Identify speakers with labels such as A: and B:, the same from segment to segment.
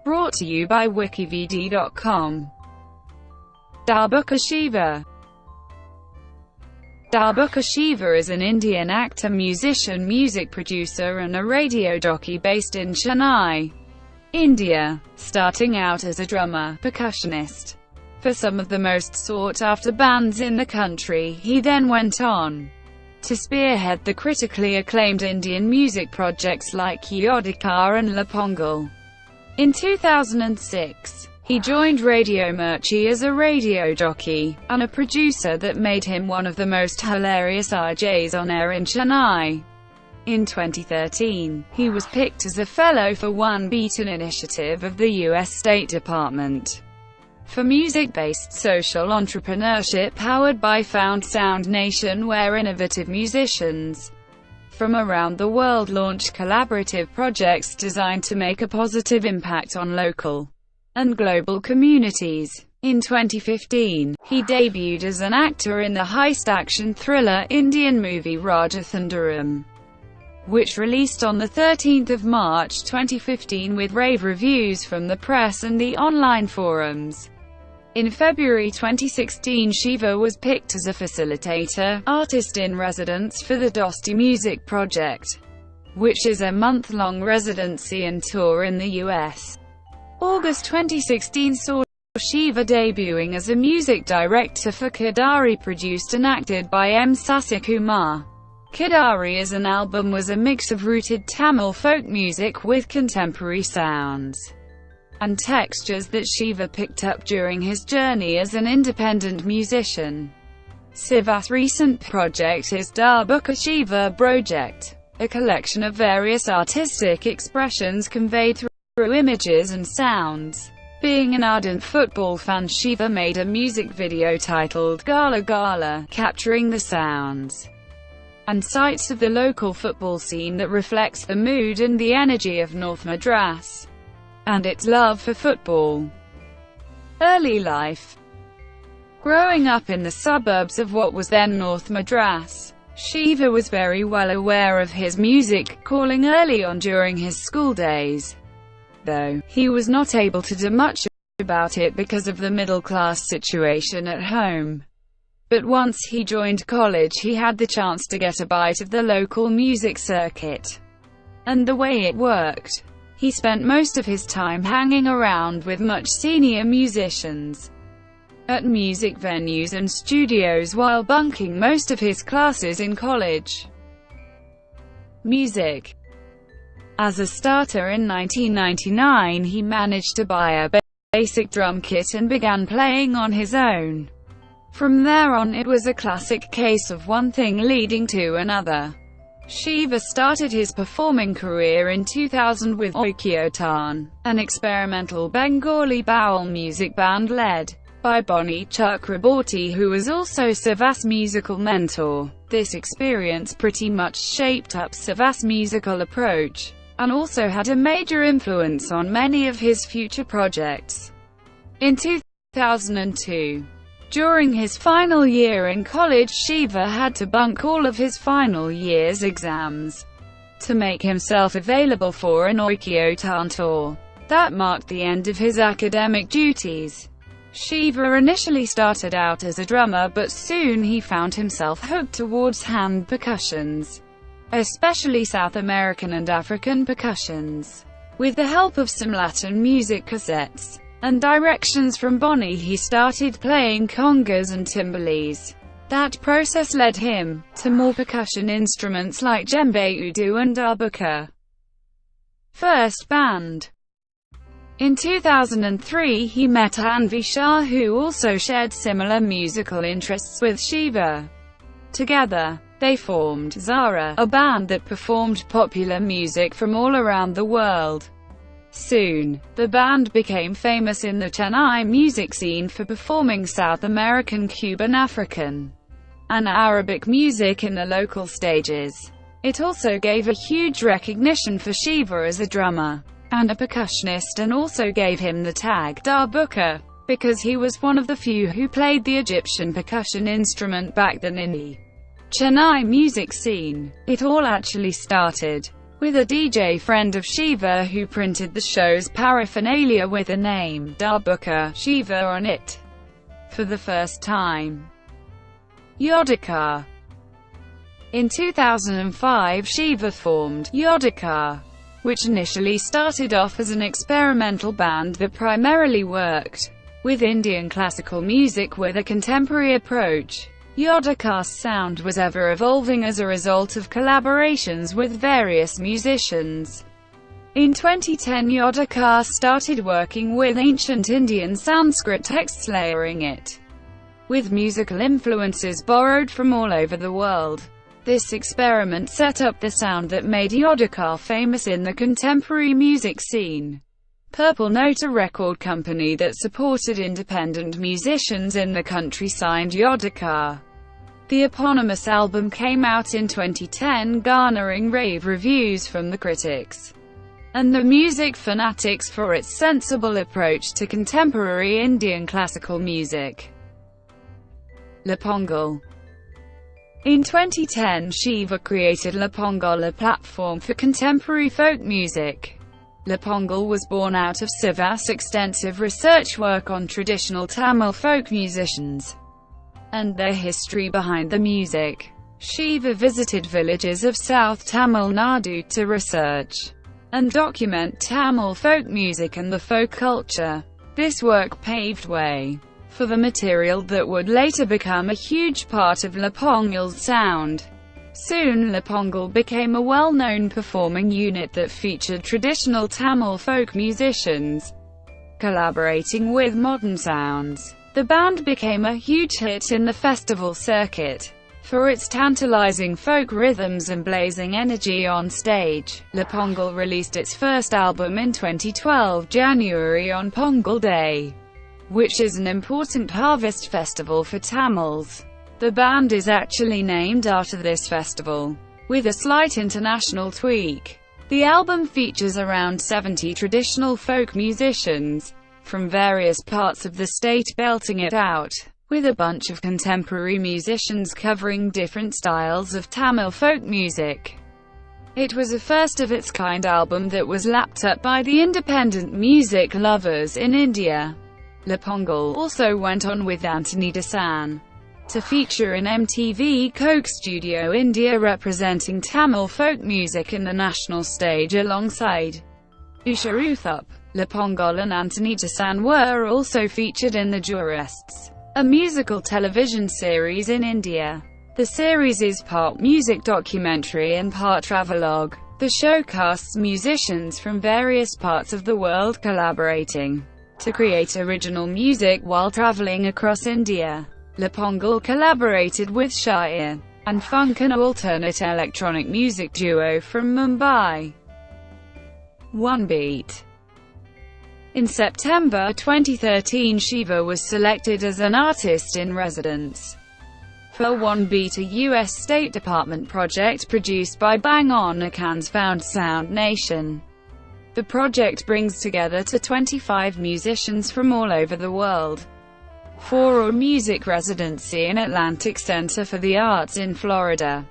A: Brought to you by WikiVidi.com. Darbuka Siva. Darbuka Siva is an Indian actor, musician, music producer and a radio jockey based in Chennai, India, starting out as a drummer, percussionist for some of the most sought-after bands in the country. He then went on to spearhead the critically acclaimed Indian music projects like Yodhakaa and La Pongal. In 2006, he joined Radio Mirchi as a radio jockey, and a producer that made him one of the most hilarious DJs on air in Chennai. In 2013, he was picked as a fellow for OneBeat, an initiative of the U.S. State Department for music-based social entrepreneurship powered by Found Sound Nation, where innovative musicians from around the world launch collaborative projects designed to make a positive impact on local and global communities. In 2015, he debuted as an actor in the heist action thriller Indian movie Rajathandhiram, which released on 13 March 2015 with rave reviews from the press and the online forums. In February 2016, Siva was picked as a facilitator, artist-in-residence for the Dosti music project, which is a month-long residency and tour in the US. August 2016 saw Siva debuting as a music director for Kidari, produced and acted by M. Sasikumar. Kidari as an album was a mix of rooted Tamil folk music with contemporary sounds and textures that Siva picked up during his journey as an independent musician. Siva's recent project is Darbuka Siva Broject, a collection of various artistic expressions conveyed through images and sounds. Being an ardent football fan, Siva made a music video titled Gala Gala, capturing the sounds and sights of the local football scene that reflects the mood and the energy of North Madras and its love for football. Early life. Growing up in the suburbs of what was then North Madras, Siva was very well aware of his music calling early on during his school days, though he was not able to do much about it because of the middle-class situation at home. But once he joined college, he had the chance to get a bite of the local music circuit and the way it worked. He spent most of his time hanging around with much senior musicians at music venues and studios while bunking most of his classes in college. Music. As a starter in 1999, he managed to buy a basic drum kit and began playing on his own. From there on, it was a classic case of one thing leading to another. Siva started his performing career in 2000 with Yodhakaa, an experimental Bengali Baul music band led by Bonnie Chakraborty, who was also Siva's musical mentor. This experience pretty much shaped up Siva's musical approach, and also had a major influence on many of his future projects. In 2002, during his final year in college, Siva had to bunk all of his final year's exams to make himself available for an Yodhakaa tour. That marked the end of his academic duties. Siva initially started out as a drummer, but soon he found himself hooked towards hand percussions, especially South American and African percussions. With the help of some Latin music cassettes and directions from Bonnie, he started playing congas and timbales. That process led him to more percussion instruments like djembe, udu and darbuka. First band. In 2003, he met Anvi Shah, who also shared similar musical interests with Siva. Together, they formed Zara, a band that performed popular music from all around the world. Soon, the band became famous in the Chennai music scene for performing South American, Cuban, African, and Arabic music in the local stages. It also gave a huge recognition for Siva as a drummer and a percussionist, and also gave him the tag Darbuka, because he was one of the few who played the Egyptian percussion instrument back then in the Chennai music scene. It all actually started with a DJ friend of Siva who printed the show's paraphernalia with the name Darbuka Siva on it for the first time. Yodhakaa. In 2005, Siva formed Yodhakaa, which initially started off as an experimental band that primarily worked with Indian classical music with a contemporary approach. Yodhakaa's sound was ever evolving as a result of collaborations with various musicians. In 2010, Yodhakaa started working with ancient Indian Sanskrit texts, layering it with musical influences borrowed from all over the world. This experiment set up the sound that made Yodhakaa famous in the contemporary music scene. Purple Note, a record company that supported independent musicians in the country, signed Yodhakaa. The eponymous album came out in 2010, garnering rave reviews from the critics and the music fanatics for its sensible approach to contemporary Indian classical music. La Pongal. In 2010, Siva created La Pongal, a platform for contemporary folk music. La Pongal was born out of Siva's extensive research work on traditional Tamil folk musicians and their history behind the music. Siva visited villages of South Tamil Nadu to research and document Tamil folk music and the folk culture. This work paved way for the material that would later become a huge part of La Pongal's sound. Soon La Pongal became a well-known performing unit that featured traditional Tamil folk musicians collaborating with modern sounds. The band became a huge hit in the festival circuit for its tantalizing folk rhythms and blazing energy on stage. La Pongal released its first album in 2012, January, on Pongal Day, which is an important harvest festival for Tamils. The band is actually named after this festival, with a slight international tweak. The album features around 70 traditional folk musicians from various parts of the state belting it out, with a bunch of contemporary musicians covering different styles of Tamil folk music. It was a first-of-its-kind album that was lapped up by the independent music lovers in India. La Pongal also went on with Anthony Dasan to feature in MTV Coke Studio India, representing Tamil folk music in the national stage alongside Usha Uthup. La Pongal and Anthony Dasan were also featured in The Jurists, a musical television series in India. The series is part music documentary and part travelogue. The show casts musicians from various parts of the world collaborating to create original music while traveling across India. La Pongal collaborated with Shair and Funk, an alternate electronic music duo from Mumbai. OneBeat. In September 2013, Siva was selected as an artist in residence for OneBeat, a U.S. State Department project produced by Bang On Akan's Found Sound Nation. The project brings together 25 musicians from all over the world for a music residency in Atlantic Center for the Arts in Florida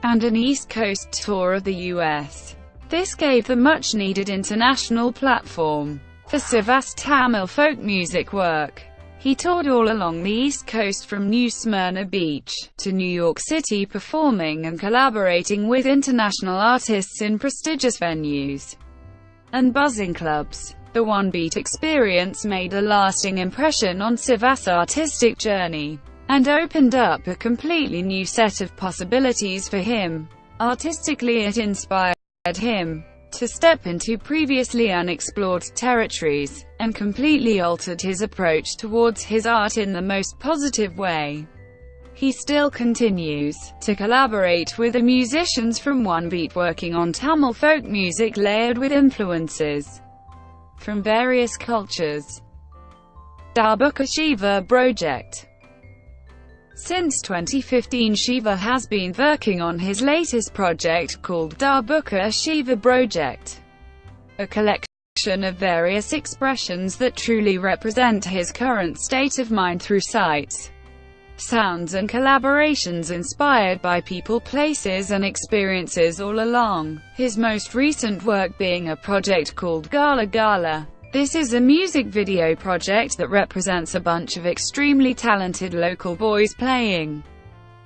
A: and an East Coast tour of the U.S. This gave the much-needed international platform for Siva's Tamil folk music work. He toured all along the East Coast from New Smyrna Beach to New York City, performing and collaborating with international artists in prestigious venues and buzzing clubs. The OneBeat experience made a lasting impression on Siva's artistic journey and opened up a completely new set of possibilities for him. Artistically, it inspired him to step into previously unexplored territories, and completely altered his approach towards his art in the most positive way. He still continues to collaborate with the musicians from OneBeat, working on Tamil folk music layered with influences from various cultures. Darbuka Siva broject. Since 2015, Siva has been working on his latest project called Darbuka Siva broject, a collection of various expressions that truly represent his current state of mind through sight, sounds and collaborations inspired by people, places and experiences all along, his most recent work being a project called Gala Gala. This is a music video project that represents a bunch of extremely talented local boys playing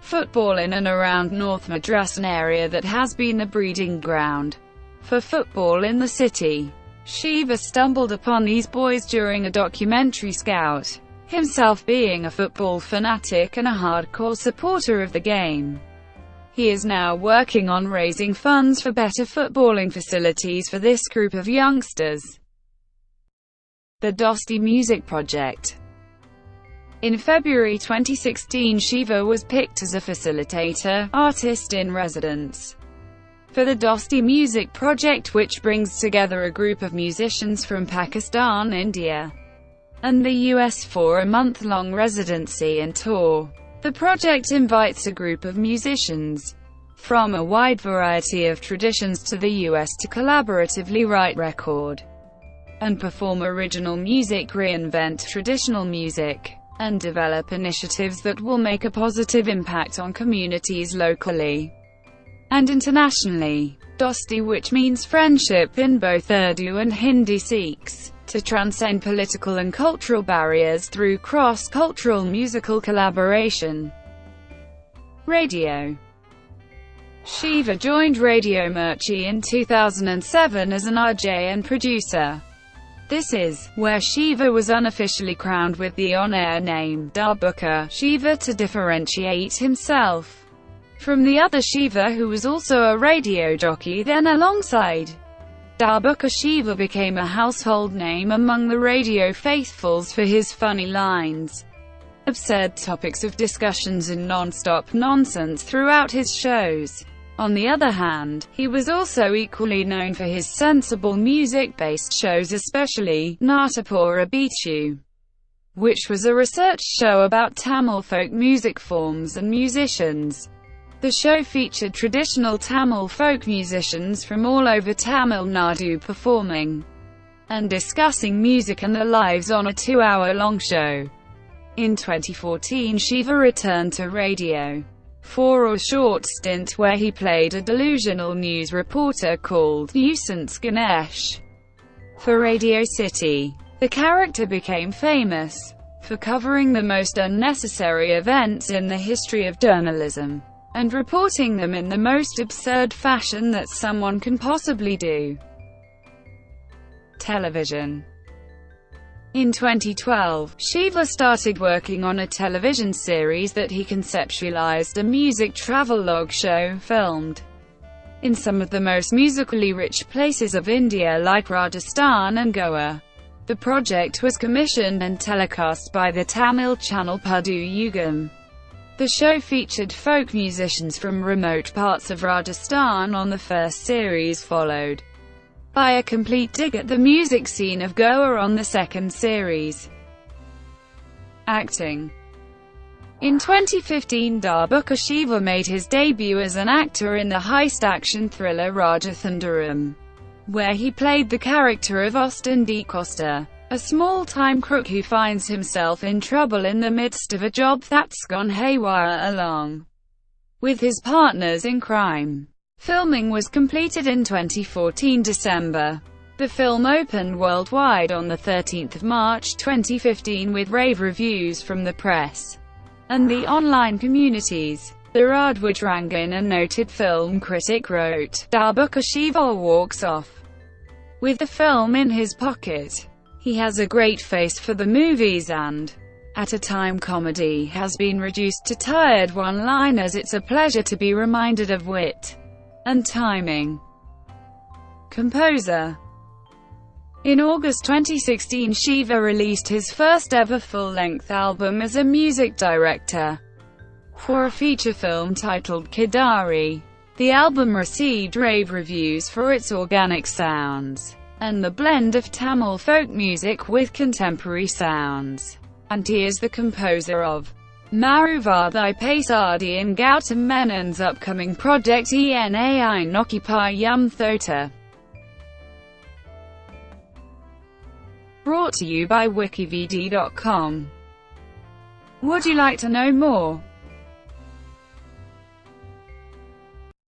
A: football in and around North Madras, an area that has been the breeding ground for football in the city. Siva stumbled upon these boys during a documentary scout, himself being a football fanatic and a hardcore supporter of the game. He is now working on raising funds for better footballing facilities for this group of youngsters. The Dosti Music Project. In February 2016, Siva was picked as a facilitator, artist in residence, for the Dosti Music Project, which brings together a group of musicians from Pakistan, India, and the US for a month-long residency and tour. The project invites a group of musicians from a wide variety of traditions to the US to collaboratively write, record, and perform original music, reinvent traditional music, and develop initiatives that will make a positive impact on communities locally and internationally. Dosti, which means friendship in both Urdu and Hindi, seeks to transcend political and cultural barriers through cross-cultural musical collaboration. Radio. Siva joined Radio Mirchi in 2007 as an RJ and producer. This is where Siva was unofficially crowned with the on-air name Darbuka Siva to differentiate himself from the other Siva, who was also a radio jockey then. Alongside Darbuka, Siva became a household name among the radio faithfuls for his funny lines, absurd topics of discussions and non-stop nonsense throughout his shows. On the other hand, he was also equally known for his sensible music-based shows, especially Natapura Beachu, which was a research show about Tamil folk music forms and musicians. The show featured traditional Tamil folk musicians from all over Tamil Nadu performing and discussing music and their lives on a 2-hour-long show. In 2014, Siva returned to radio for a short stint where he played a delusional news reporter called Nuisance Ganesh for Radio City. The character became famous for covering the most unnecessary events in the history of journalism and reporting them in the most absurd fashion that someone can possibly do. Television. In 2012, Siva started working on a television series that he conceptualized, a music travelogue show filmed in some of the most musically rich places of India like Rajasthan and Goa. The project was commissioned and telecast by the Tamil channel Pudu Yugam. The show featured folk musicians from remote parts of Rajasthan on the first series, followed by a complete dig at the music scene of Goa on the second series. Acting. In 2015, Darbuka Siva made his debut as an actor in the heist action thriller Rajathandhiram, where he played the character of Austin D. Costa, a small-time crook who finds himself in trouble in the midst of a job that's gone haywire along with his partners in crime. Filming was completed in 2014 December. The film opened worldwide on the 13th of March 2015 with rave reviews from the press and the online communities. Radwaj Rangan, a noted film critic, wrote, "Darbuka Siva walks off with the film in his pocket. He has a great face for the movies and, at a time comedy has been reduced to tired one-liners, it's a pleasure to be reminded of wit and timing." Composer. In August 2016, Siva released his first ever full-length album as a music director for a feature film titled Kidari. The album received rave reviews for its organic sounds and the blend of Tamil folk music with contemporary sounds. And he is the composer of Maruvadai Paisadi and Gautam Menon's upcoming project Enai Nokkipai Yum Thota. Brought to you by WikiVidi.com. Would you like to know more?